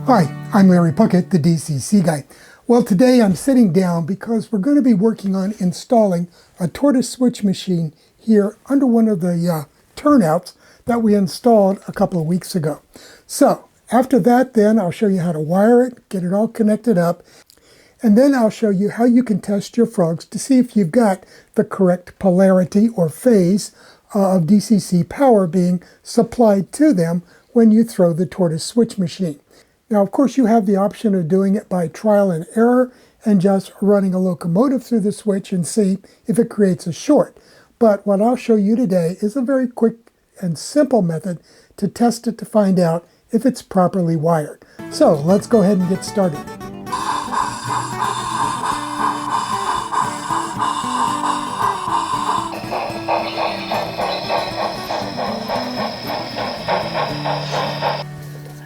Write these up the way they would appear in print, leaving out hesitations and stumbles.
Hi, I'm Larry Puckett, the DCC guy. Well, today I'm sitting down because we're going to be working on installing a Tortoise switch machine here under one of the turnouts that we installed a couple of weeks ago. So after that, then I'll show you how to wire it, get it all connected up, and then I'll show you how you can test your frogs to see if you've got the correct polarity or phase of DCC power being supplied to them when you throw the Tortoise switch machine. Now, of course, you have the option of doing it by trial and error and just running a locomotive through the switch and see if it creates a short. But what I'll show you today is a very quick and simple method to test it to find out if it's properly wired. So let's go ahead and get started.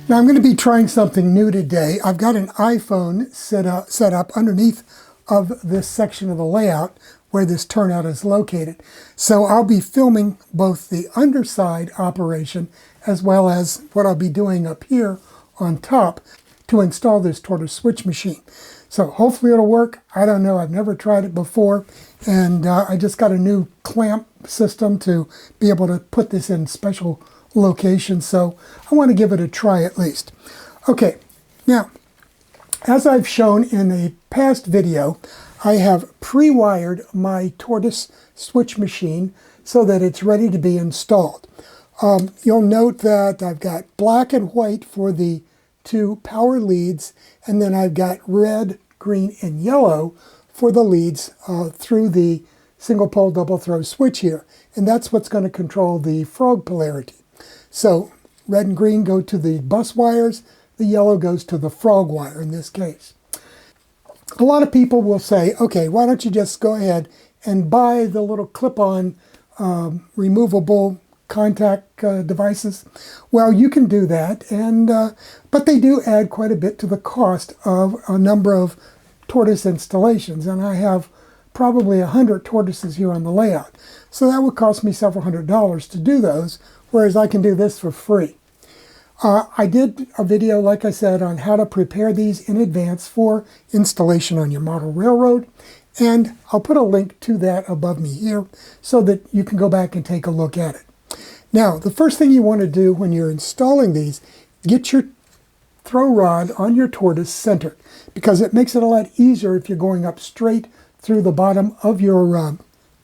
Now I'm going to be trying something new today. I've got an iPhone set up underneath of this section of the layout where this turnout is located. So I'll be filming both the underside operation as well as what I'll be doing up here on top to install this Tortoise switch machine. So hopefully it'll work. I don't know. I've never tried it before. And I just got a new clamp system to be able to put this in special location, so I want to give it a try at least. Okay, now, as I've shown in a past video, I have pre-wired my Tortoise switch machine so that it's ready to be installed. You'll note that I've got black and white for the two power leads, and then I've got red, green, and yellow for the leads through the single pole double throw switch here, and that's what's going to control the frog polarity. So red and green go to the bus wires, the yellow goes to the frog wire in this case. A lot of people will say, okay, why don't you just go ahead and buy the little clip-on removable contact devices? Well, you can do that, and but they do add quite a bit to the cost of a number of Tortoise installations, and I have probably 100 Tortoises here on the layout. So that would cost me several $100s to do those, whereas I can do this for free. I did a video, like I said, on how to prepare these in advance for installation on your model railroad, and I'll put a link to that above me here so that you can go back and take a look at it. Now, the first thing you want to do when you're installing these, get your throw rod on your Tortoise centered, because it makes it a lot easier if you're going up straight through the bottom of your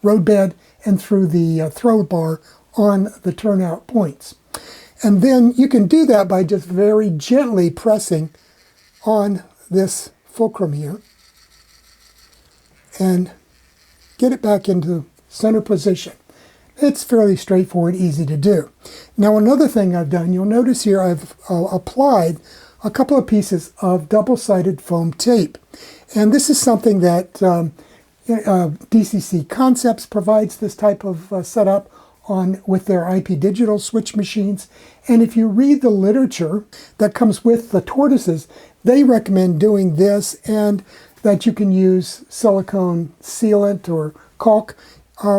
road bed and through the throw bar on the turnout points. And then you can do that by just very gently pressing on this fulcrum here and get it back into center position. It's fairly straightforward, easy to do. Now, another thing I've done, you'll notice here I've applied a couple of pieces of double-sided foam tape. And this is something that DCC Concepts provides this type of setup with their IP digital switch machines. And if you read the literature that comes with the Tortoises, they recommend doing this, and that you can use silicone sealant or caulk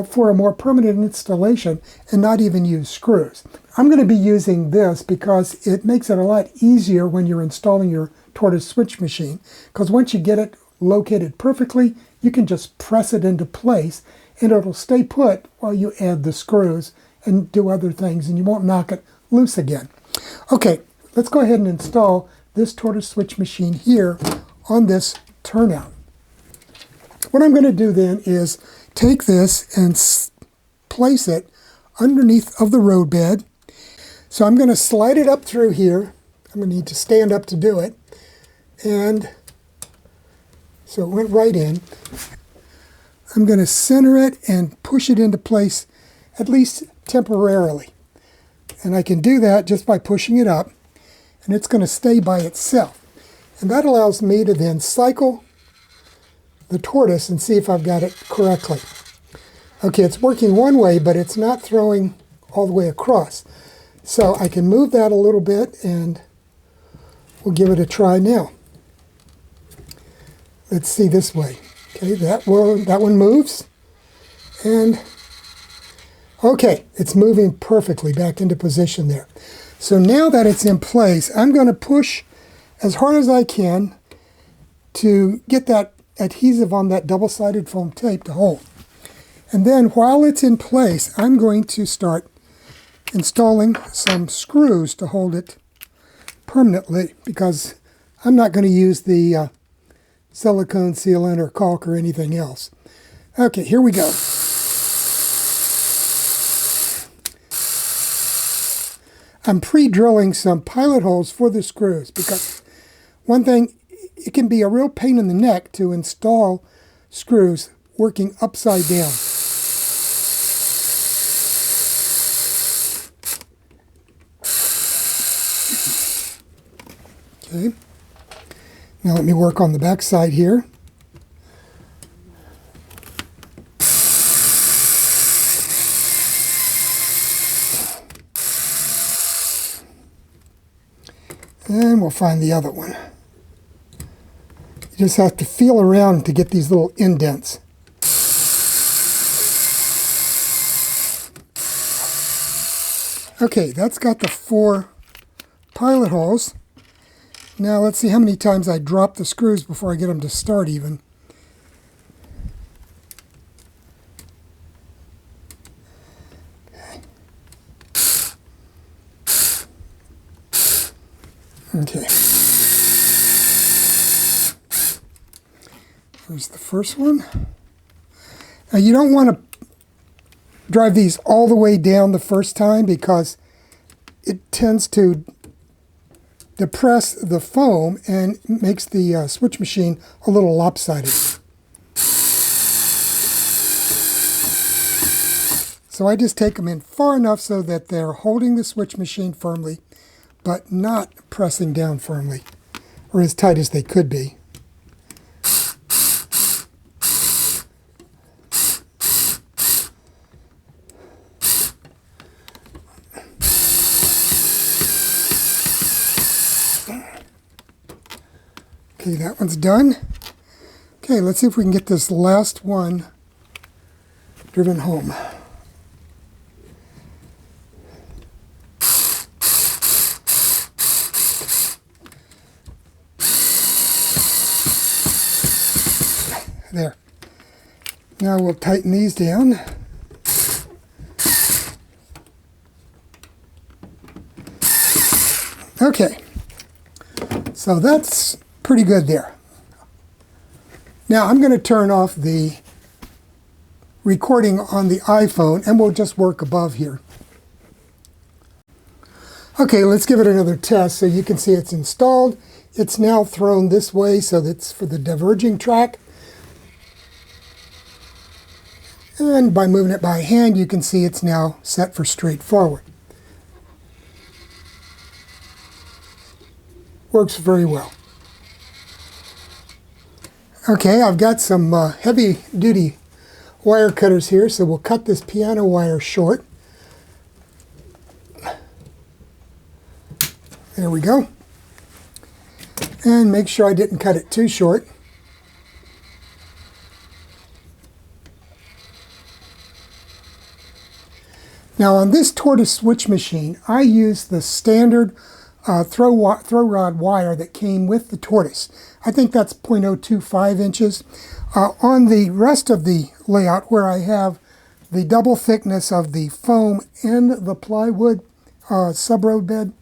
for a more permanent installation and not even use screws. I'm going to be using this because it makes it a lot easier when you're installing your Tortoise switch machine, because once you get it located perfectly, you can just press it into place and it'll stay put while you add the screws and do other things, and you won't knock it loose again. Okay, let's go ahead and install this Tortoise switch machine here on this turnout. What I'm going to do then is take this and place it underneath of the road bed. So I'm going to slide it up through here. I'm going to need to stand up to do it. And so it went right in. I'm going to center it and push it into place, at least temporarily. And I can do that just by pushing it up, and it's going to stay by itself. And that allows me to then cycle the Tortoise and see if I've got it correctly. Okay, it's working one way, but it's not throwing all the way across. So I can move that a little bit, and we'll give it a try now. Let's see this way. Okay, that one moves, and okay, it's moving perfectly back into position there. So now that it's in place, I'm going to push as hard as I can to get that adhesive on that double-sided foam tape to hold. And then while it's in place, I'm going to start installing some screws to hold it permanently, because I'm not going to use the silicone sealant or caulk or anything else. Okay, here we go. I'm pre-drilling some pilot holes for the screws, because one thing, it can be a real pain in the neck to install screws working upside down. Okay, now let me work on the back side here. And we'll find the other one. You just have to feel around to get these little indents. Okay, that's got the 4 pilot holes. Now let's see how many times I drop the screws before I get them to start even. Okay. There's the first one. Now you don't want to drive these all the way down the first time, because it tends to depress the foam and makes the switch machine a little lopsided. So I just take them in far enough so that they're holding the switch machine firmly, but not pressing down firmly, or as tight as they could be. Okay, that one's done. Okay, let's see if we can get this last one driven home. There. Now we'll tighten these down. Okay, so that's pretty good there. Now I'm going to turn off the recording on the iPhone and we'll just work above here. Okay, let's give it another test so you can see it's installed. It's now thrown this way, so that's for the diverging track. And by moving it by hand, you can see it's now set for straight forward. Works very well. Okay, I've got some heavy-duty wire cutters here, so we'll cut this piano wire short. There we go. And make sure I didn't cut it too short. Now on this Tortoise switch machine, I use the standard throw rod wire that came with the Tortoise. I think that's 0.025 inches. On the rest of the layout, where I have the double thickness of the foam and the plywood sub-road bed,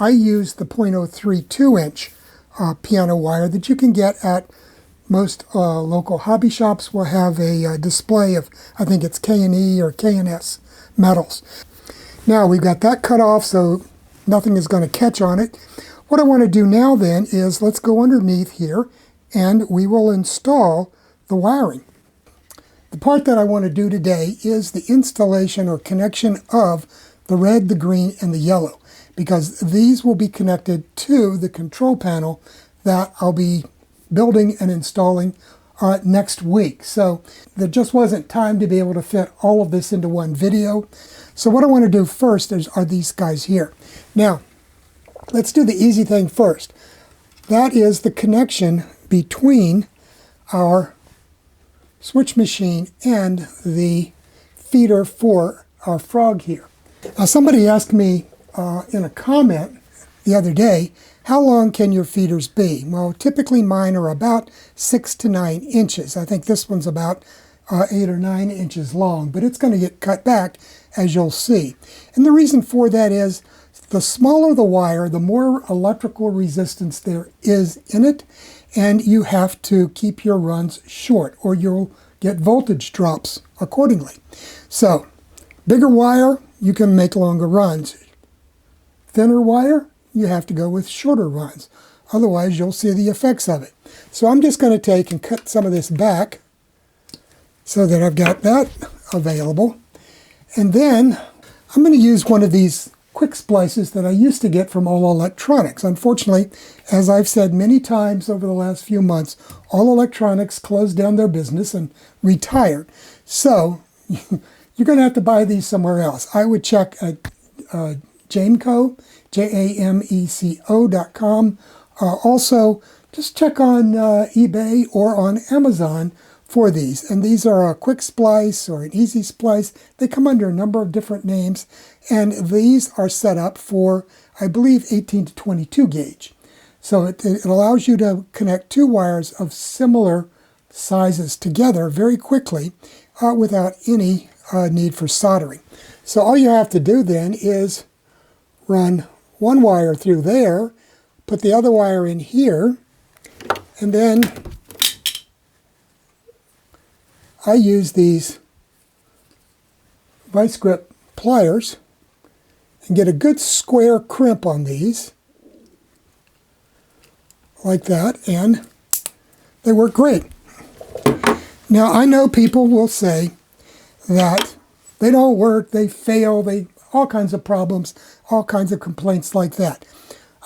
I use the 0.032 inch piano wire that you can get at most local hobby shops. Will have a display of, I think it's K&E or K&S metals. Now we've got that cut off, so nothing is going to catch on it. What I want to do now then is let's go underneath here and we will install the wiring. The part that I want to do today is the installation or connection of the red, the green, and the yellow, because these will be connected to the control panel that I'll be building and installing next week. So there just wasn't time to be able to fit all of this into one video. So what I want to do first are these guys here. Now, let's do the easy thing first. That is the connection between our switch machine and the feeder for our frog here. Now, somebody asked me in a comment the other day, how long can your feeders be? Well, typically mine are about 6 to 9 inches. I think this one's about 8 or 9 inches long, but it's going to get cut back, as you'll see. And the reason for that is the smaller the wire, the more electrical resistance there is in it, and you have to keep your runs short or you'll get voltage drops accordingly. So, bigger wire, you can make longer runs. Thinner wire, you have to go with shorter runs. Otherwise, you'll see the effects of it. So I'm just going to take and cut some of this back so that I've got that available. And then I'm going to use one of these quick splices that I used to get from All Electronics. Unfortunately, as I've said many times over the last few months, All Electronics closed down their business and retired. So you're going to have to buy these somewhere else. I would check at Jameco, JAMECO.com. Also, just check on eBay or on Amazon for these. And these are a quick splice or an easy splice. They come under a number of different names. And these are set up for, I believe, 18 to 22 gauge. So it allows you to connect two wires of similar sizes together very quickly without any need for soldering. So all you have to do then is run one wire through there, put the other wire in here, and then I use these vice grip pliers and get a good square crimp on these, like that, and they work great. Now, I know people will say that they don't work, they fail, all kinds of problems, all kinds of complaints like that.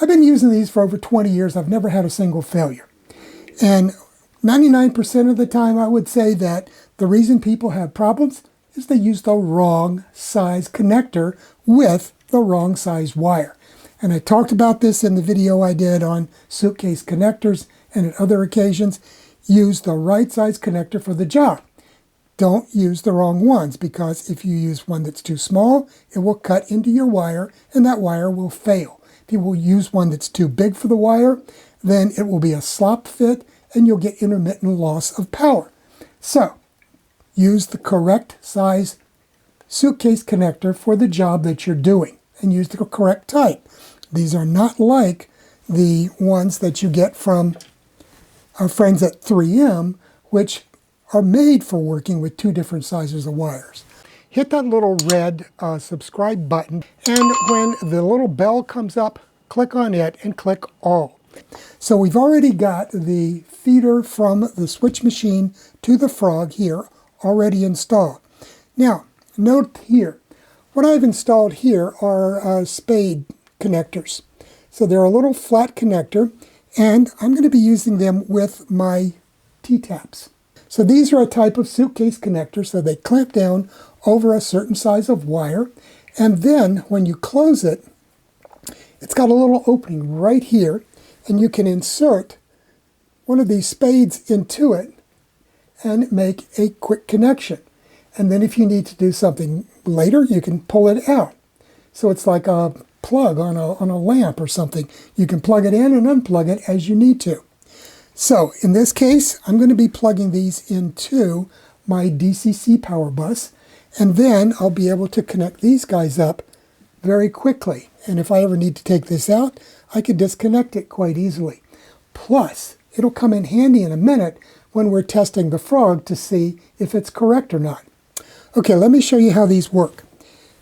I've been using these for over 20 years. I've never had a single failure. And 99% of the time, I would say that the reason people have problems is they use the wrong size connector with the wrong size wire. And I talked about this in the video I did on suitcase connectors and at other occasions. Use the right size connector for the job. Don't use the wrong ones, because if you use one that's too small, it will cut into your wire and that wire will fail. If you will use one that's too big for the wire, then it will be a slop fit and you'll get intermittent loss of power. So, use the correct size suitcase connector for the job that you're doing, and use the correct type. These are not like the ones that you get from our friends at 3M, which are made for working with two different sizes of wires. Hit that little red subscribe button, and when the little bell comes up, click on it and click all. So we've already got the feeder from the switch machine to the frog here already installed. Now, note here, what I've installed here are spade connectors. So they're a little flat connector, and I'm going to be using them with my T-taps. So these are a type of suitcase connector, so they clamp down over a certain size of wire, and then when you close it, it's got a little opening right here, and you can insert one of these spades into it and make a quick connection. And then if you need to do something later, you can pull it out. So it's like a plug on a lamp or something. You can plug it in and unplug it as you need to. So in this case, I'm going to be plugging these into my DCC power bus, and then I'll be able to connect these guys up very quickly. And if I ever need to take this out, I can disconnect it quite easily. Plus, it'll come in handy in a minute when we're testing the frog to see if it's correct or not. Okay, let me show you how these work.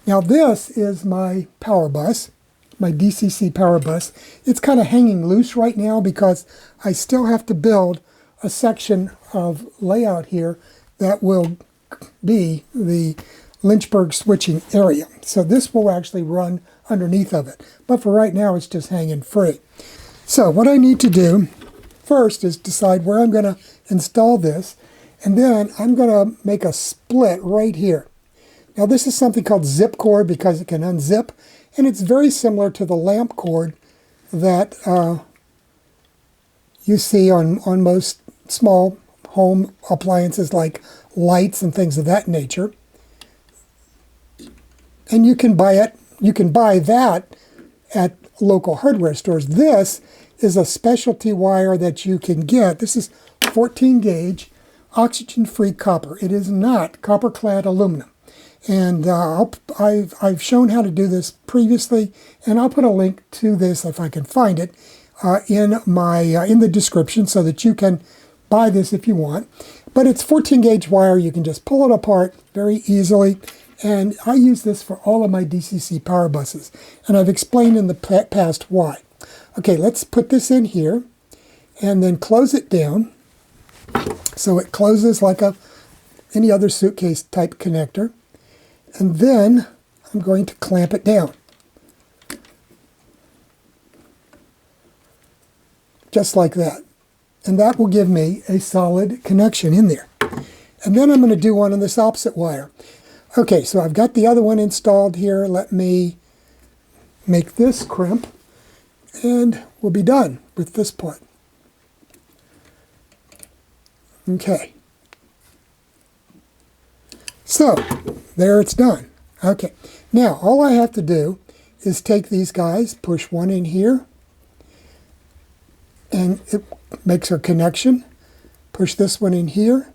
Now this is my power bus, my DCC power bus. It's kind of hanging loose right now because I still have to build a section of layout here that will be the Lynchburg switching area. So this will actually run underneath of it. But for right now, it's just hanging free. So what I need to do first is decide where I'm going to install this. And then I'm going to make a split right here. Now this is something called zipcord because it can unzip. And it's very similar to the lamp cord that you see on most small home appliances like lights and things of that nature. And you can buy that at local hardware stores. This is a specialty wire that you can get. This is 14 gauge oxygen-free copper. It is not copper-clad aluminum. And I've shown how to do this previously, and I'll put a link to this if I can find it in the description so that you can buy this if you want. But it's 14 gauge wire. You can just pull it apart very easily. And I use this for all of my DCC power buses. And I've explained in the past why. Okay, let's put this in here and then close it down. So it closes like any other suitcase type connector. And then I'm going to clamp it down. Just like that. And that will give me a solid connection in there. And then I'm going to do one on this opposite wire. Okay, so I've got the other one installed here. Let me make this crimp, and we'll be done with this part. Okay. So, there it's done. Okay, now all I have to do is take these guys, push one in here, and it makes a connection. Push this one in here,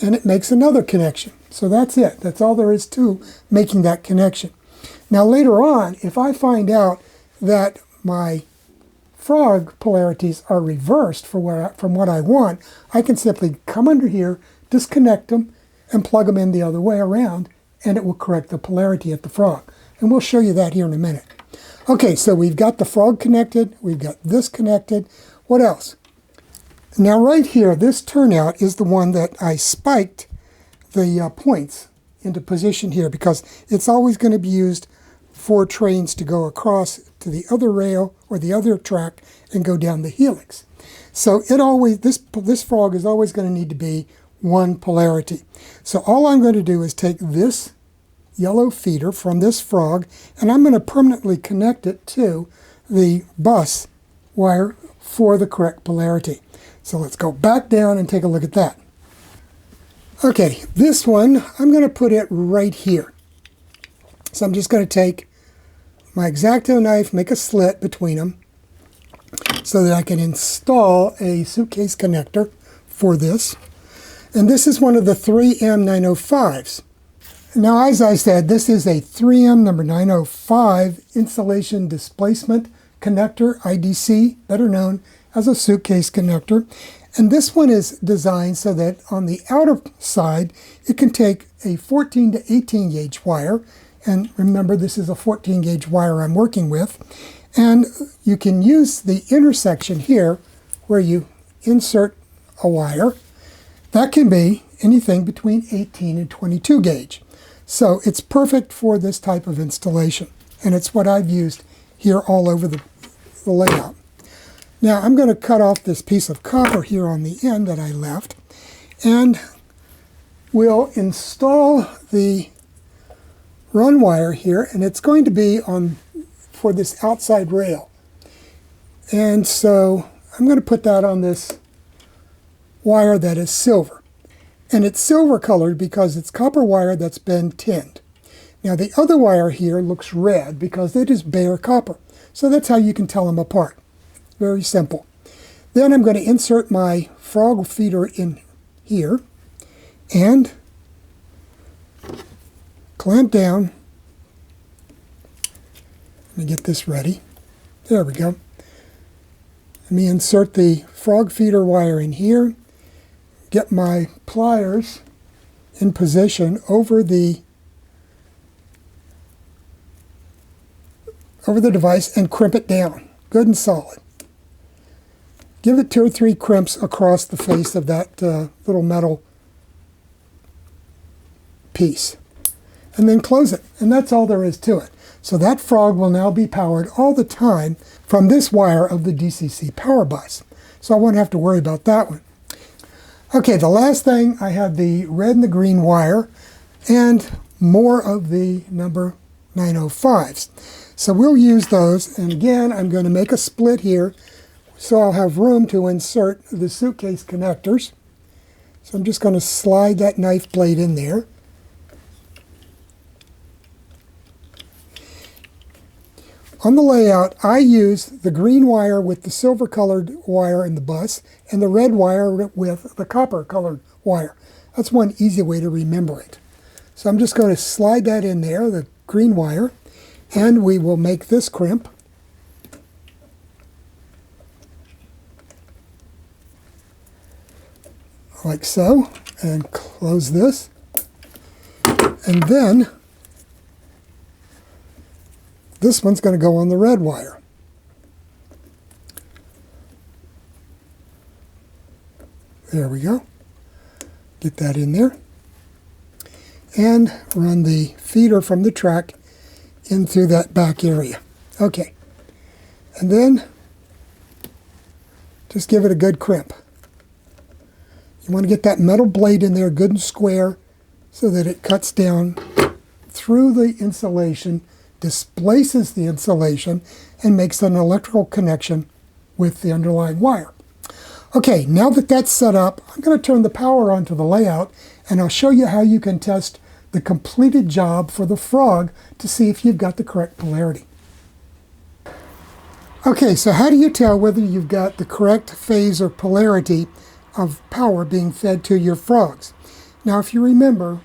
and it makes another connection. So that's it. That's all there is to making that connection. Now later on, if I find out that my frog polarities are reversed from what I want, I can simply come under here, disconnect them, and plug them in the other way around, and it will correct the polarity at the frog. And we'll show you that here in a minute. Okay, so we've got the frog connected, we've got this connected. What else? Now right here, this turnout is the one that I spiked the points into position here because it's always going to be used for trains to go across to the other rail or the other track and go down the helix. So this frog is always going to need to be one polarity. So all I'm going to do is take this yellow feeder from this frog and I'm going to permanently connect it to the bus wire for the correct polarity. So let's go back down and take a look at that. Okay, this one, I'm going to put it right here. So I'm just going to take my X-Acto knife, make a slit between them so that I can install a suitcase connector for this. And this is one of the 3M905s. Now, as I said, this is a 3M number 905 insulation displacement connector, IDC, better known as a suitcase connector. And this one is designed so that on the outer side, it can take a 14 to 18 gauge wire. And remember, this is a 14 gauge wire I'm working with. And you can use the intersection here where you insert a wire. That can be anything between 18 and 22 gauge. So it's perfect for this type of installation. And it's what I've used here all over the layout. Now I'm going to cut off this piece of copper here on the end that I left, and we'll install the run wire here, and it's going to be for this outside rail. And so I'm going to put that on this wire that is silver. And it's silver colored because it's copper wire that's been tinned. Now the other wire here looks red because it is bare copper. So that's how you can tell them apart. Very simple. Then I'm going to insert my frog feeder in here and clamp down. Let me get this ready. There we go. Let me insert the frog feeder wire in here, get my pliers in position over the device and crimp it down, good and solid. Give it 2 or 3 crimps across the face of that little metal piece. And then close it. And that's all there is to it. So that frog will now be powered all the time from this wire of the DCC power bus. So I won't have to worry about that one. Okay, the last thing, I have the red and the green wire and more of the number 905s. So we'll use those. And again, I'm going to make a split here so I'll have room to insert the suitcase connectors. So I'm just going to slide that knife blade in there. On the layout, I use the green wire with the silver colored wire in the bus and the red wire with the copper colored wire. That's one easy way to remember it. So I'm just going to slide that in there, the green wire, and we will make this crimp. Like so, and close this. And then this one's going to go on the red wire. There we go. Get that in there. And run the feeder from the track in through that back area. Okay. And then just give it a good crimp. You want to get that metal blade in there good and square so that it cuts down through the insulation, displaces the insulation, and makes an electrical connection with the underlying wire. Okay, now that that's set up, I'm going to turn the power onto the layout, and I'll show you how you can test the completed job for the frog to see if you've got the correct polarity. Okay, so how do you tell whether you've got the correct phase or polarity of power being fed to your frogs? Now, if you remember,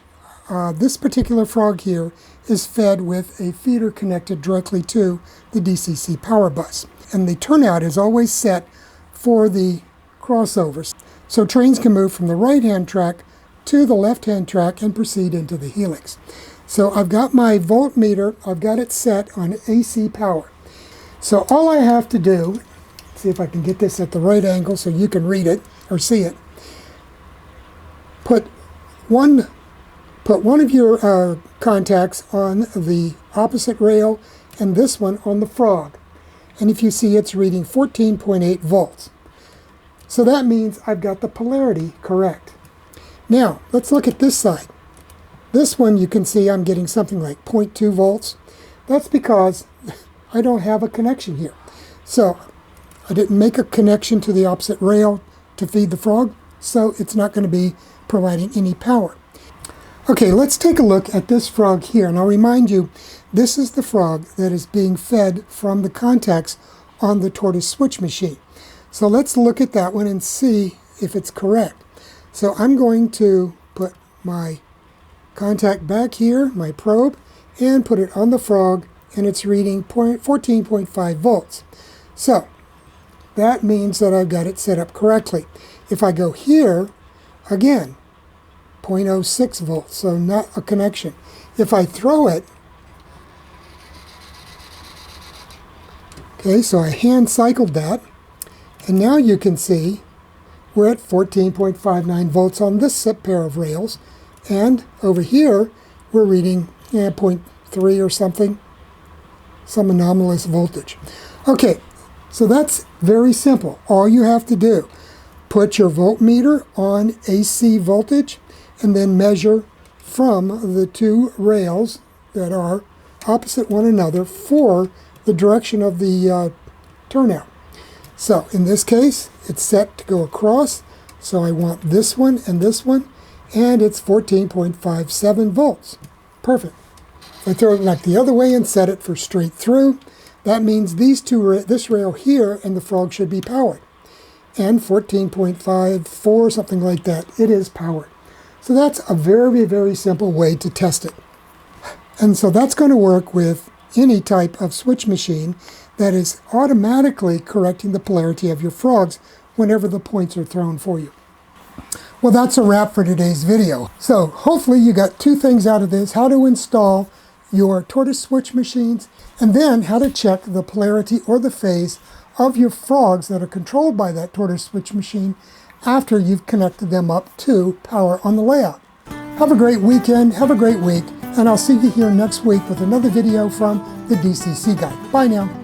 this particular frog here is fed with a feeder connected directly to the DCC power bus. And the turnout is always set for the crossovers. So trains can move from the right-hand track to the left-hand track and proceed into the helix. So I've got my voltmeter, I've got it set on AC power. So all I have to do, see if I can get this at the right angle so you can read it or see it. Put one of your contacts on the opposite rail and this one on the frog. And if you see, it's reading 14.8 volts. So that means I've got the polarity correct. Now, let's look at this side. This one you can see I'm getting something like 0.2 volts. That's because I don't have a connection here. So I didn't make a connection to the opposite rail to feed the frog, so it's not going to be providing any power. Okay, let's take a look at this frog here. And I'll remind you, this is the frog that is being fed from the contacts on the Tortoise switch machine. So let's look at that one and see if it's correct. So I'm going to put my contact back here, my probe, and put it on the frog, and it's reading 14.5 volts. So that means that I've got it set up correctly. If I go here, again, 0.06 volts, so not a connection. If I throw it, okay, so I hand cycled that, and now you can see we're at 14.59 volts on this pair of rails, and over here we're reading 0.3 or something, some anomalous voltage. Okay, so that's very simple. All you have to do, put your voltmeter on AC voltage, and then measure from the two rails that are opposite one another for the direction of the turnout. So in this case, it's set to go across, so I want this one, and it's 14.57 volts. Perfect. If I throw it back the other way and set it for straight through, that means this rail here and the frog should be powered. And 14.54, something like that, it is powered. So that's a very, very simple way to test it. And so that's going to work with any type of switch machine that is automatically correcting the polarity of your frogs whenever the points are thrown for you. Well, that's a wrap for today's video. So hopefully you got two things out of this: how to install your Tortoise switch machines, and then how to check the polarity or the phase of your frogs that are controlled by that Tortoise switch machine after you've connected them up to power on the layout. Have a great weekend, have a great week, and I'll see you here next week with another video from the DCC Guide. Bye now.